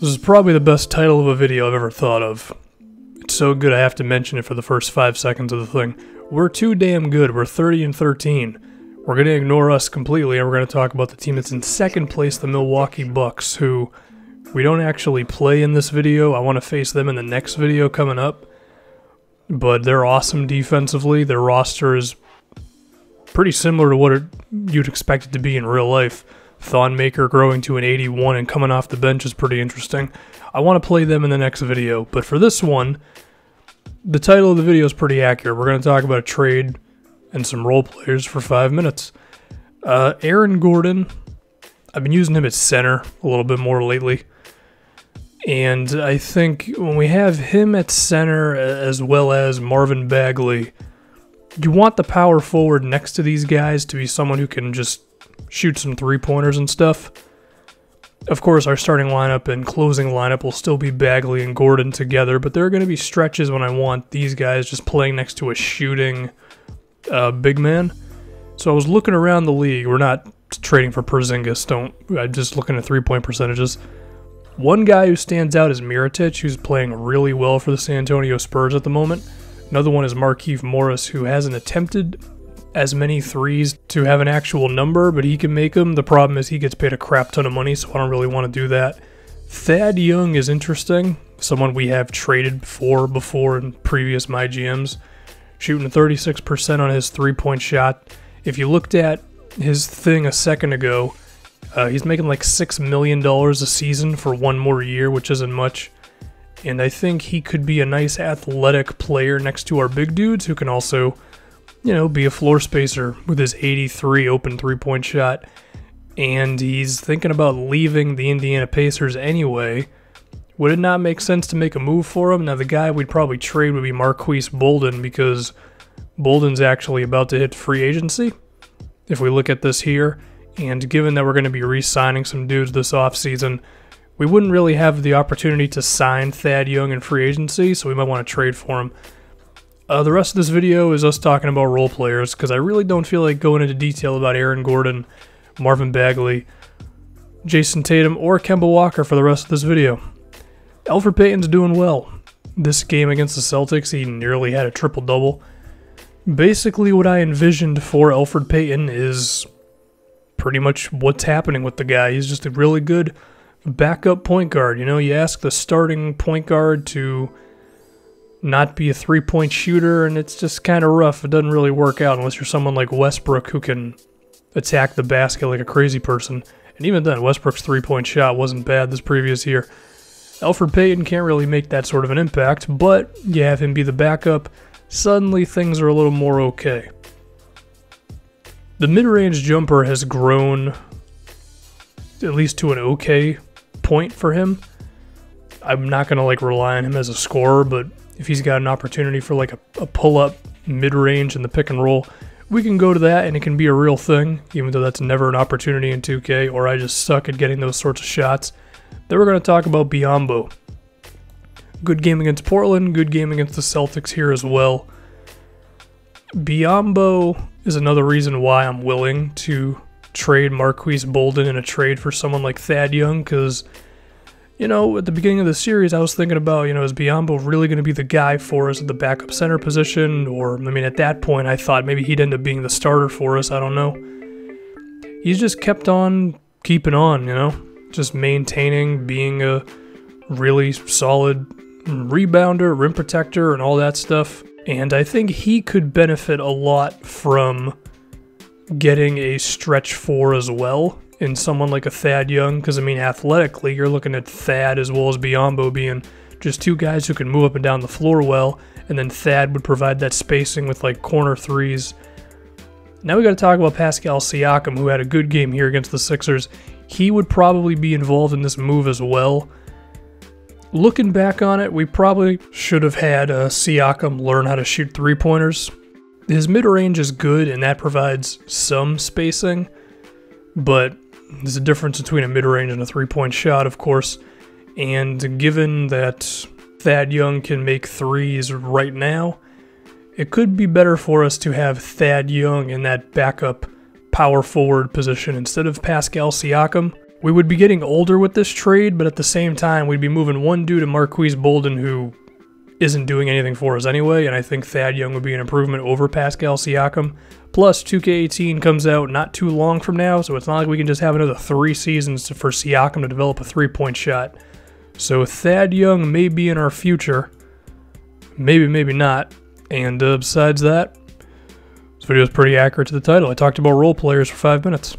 This is probably the best title of a video I've ever thought of. It's so good I have to mention it for the first 5 seconds of the thing. We're too damn good. We're 30-13. We're going to ignore us completely, and we're going to talk about the team that's in second place, the Milwaukee Bucks, who we don't actually play in this video. I want to face them in the next video coming up. But they're awesome defensively. Their roster is pretty similar to what you'd expect it to be in real life. Thonmaker growing to an 81 and coming off the bench is pretty interesting. I want to play them in the next video, but for this one, the title of the video is pretty accurate. We're going to talk about a trade and some role players for 5 minutes. Aaron Gordon, I've been using him at center a little bit more lately. And I think when we have him at center as well as Marvin Bagley, you want the power forward next to these guys to be someone who can just shoot some three-pointers and stuff. Of course, our starting lineup and closing lineup will still be Bagley and Gordon together, but there are going to be stretches when I want these guys just playing next to a shooting big man. So I was looking around the league. We're not trading for Porzingis. I'm just looking at three-point percentages. One guy who stands out is Mirotic, who's playing really well for the San Antonio Spurs at the moment. Another one is Markieff Morris, who hasn't attempted as many threes to have an actual number, but he can make them. The problem is he gets paid a crap ton of money, so I don't really want to do that. Thad Young is interesting, someone we have traded for before in previous MyGMs, shooting 36% on his three-point shot. If you looked at his thing a second ago, he's making like $6 million a season for one more year, which isn't much. And I think he could be a nice athletic player next to our big dudes who can also, you know, be a floor spacer with his 83 open three-point shot. And he's thinking about leaving the Indiana Pacers anyway. Would it not make sense to make a move for him? Now, the guy we'd probably trade would be Marquise Bolden, because Bolden's actually about to hit free agency, if we look at this here. And given that we're going to be re-signing some dudes this offseason, we wouldn't really have the opportunity to sign Thad Young in free agency, so we might want to trade for him. The rest of this video is us talking about role players, because I really don't feel like going into detail about Aaron Gordon, Marvin Bagley, Jason Tatum, or Kemba Walker for the rest of this video. Elfrid Payton's doing well. This game against the Celtics, he nearly had a triple-double. Basically, what I envisioned for Elfrid Payton is pretty much what's happening with the guy. He's just a really good backup point guard. You know, you ask the starting point guard to not be a three-point shooter, and it's just kind of rough. It doesn't really work out unless you're someone like Westbrook who can attack the basket like a crazy person. And even then, Westbrook's three-point shot wasn't bad this previous year. Elfrid Payton can't really make that sort of an impact, but you have him be the backup. Suddenly, things are a little more okay. The mid-range jumper has grown at least to an okay point for him. I'm not going to like rely on him as a scorer, but if he's got an opportunity for like a pull-up mid-range in the pick and roll, we can go to that and it can be a real thing, even though that's never an opportunity in 2K, or I just suck at getting those sorts of shots. Then we're going to talk about Biyombo. Good game against Portland, good game against the Celtics here as well. Biyombo is another reason why I'm willing to trade Marquise Bolden in a trade for someone like Thad Young, because, you know, at the beginning of the series, I was thinking about, you know, is Biyombo really going to be the guy for us at the backup center position? Or, I mean, at that point, I thought maybe he'd end up being the starter for us. I don't know. He's just kept on keeping on, you know, just maintaining, being a really solid rebounder, rim protector, and all that stuff. And I think he could benefit a lot from getting a stretch four as well in someone like a Thad Young, because, I mean, athletically, you're looking at Thad as well as Biyombo being just two guys who can move up and down the floor well, and then Thad would provide that spacing with, like, corner threes. Now we got to talk about Pascal Siakam, who had a good game here against the Sixers. He would probably be involved in this move as well. Looking back on it, we probably should have had Siakam learn how to shoot three-pointers. His mid-range is good, and that provides some spacing, but there's a difference between a mid-range and a three-point shot, of course, and given that Thad Young can make threes right now, it could be better for us to have Thad Young in that backup power forward position instead of Pascal Siakam. We would be getting older with this trade, but at the same time, we'd be moving one dude to Marquise Bolden who isn't doing anything for us anyway, and I think Thad Young would be an improvement over Pascal Siakam. Plus, 2K18 comes out not too long from now, so it's not like we can just have another 3 seasons for Siakam to develop a three-point shot. So Thad Young may be in our future. Maybe, maybe not. And besides that, this video is pretty accurate to the title. I talked about role players for 5 minutes.